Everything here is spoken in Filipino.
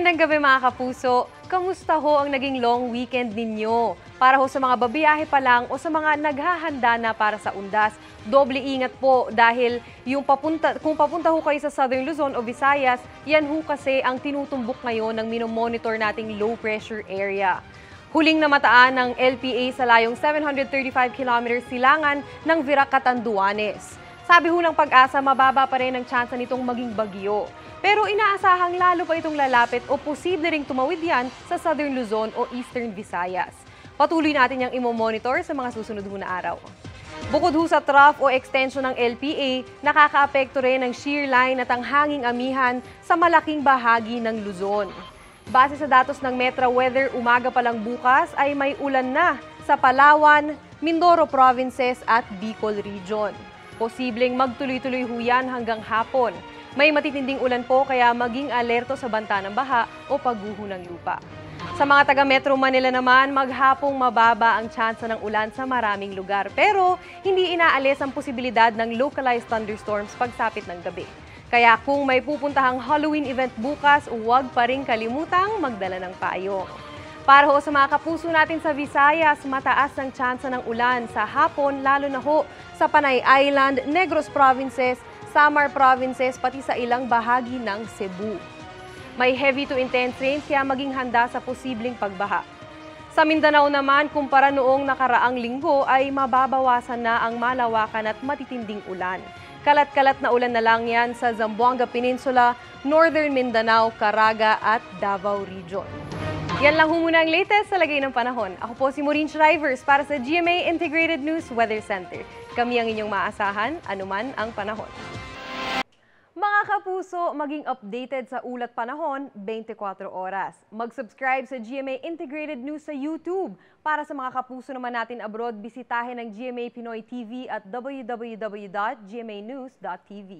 Magandang gabi mga kapuso. Kamusta ho ang naging long weekend ninyo? Para ho sa mga babiyahe pa lang o sa mga naghahanda na para sa undas, doble ingat po dahil kung papunta ho kayo sa Southern Luzon o Visayas, yan ho kasi ang tinutumbok ngayon ng minomonitor nating low pressure area. Huling namataan ng LPA sa layong 735 km silangan ng Virac, Catanduanes. Sabi ho ng Pag-asa, mababa pa rin ang tsansa nitong maging bagyo. Pero inaasahang lalo pa itong lalapit o posible ring tumawid yan sa Southern Luzon o Eastern Visayas. Patuloy natin yung imo-monitor sa mga susunod na araw. Bukod ho sa trough o extension ng LPA, nakakaapekto rin ng shear line at ang hanging amihan sa malaking bahagi ng Luzon. Base sa datos ng Metra Weather, umaga pa lang bukas ay may ulan na sa Palawan, Mindoro Provinces at Bicol Region. Posibleng magtuloy-tuloy ho yan hanggang hapon. May matitinding ulan po kaya maging alerto sa banta ng baha o pagguho ng lupa. Sa mga taga Metro Manila naman, maghapong mababa ang tsansa ng ulan sa maraming lugar. Pero hindi inaalis ang posibilidad ng localized thunderstorms pagsapit ng gabi. Kaya kung may pupuntahang Halloween event bukas, huwag pa rin kalimutang magdala ng payong. Para ho sa mga kapuso natin sa Visayas, mataas ang tsansa ng ulan sa hapon, lalo na ho sa Panay Island, Negros Provinces, Samar Provinces, pati sa ilang bahagi ng Cebu. May heavy to intense rain kaya maging handa sa posibleng pagbaha. Sa Mindanao naman, kumpara noong nakaraang linggo ay mababawasan na ang malawakan at matitinding ulan. Kalat-kalat na ulan na lang yan sa Zamboanga Peninsula, Northern Mindanao, Caraga at Davao Region. Yan lang ho muna ang latest sa lagay ng panahon. Ako po si Maureen Shrivers para sa GMA Integrated News Weather Center. Kami ang inyong maasahan, anuman ang panahon. Mga kapuso, maging updated sa ulat panahon 24 oras. Mag-subscribe sa GMA Integrated News sa YouTube. Para sa mga kapuso naman natin abroad, bisitahin ang GMA Pinoy TV at www.gmanews.tv.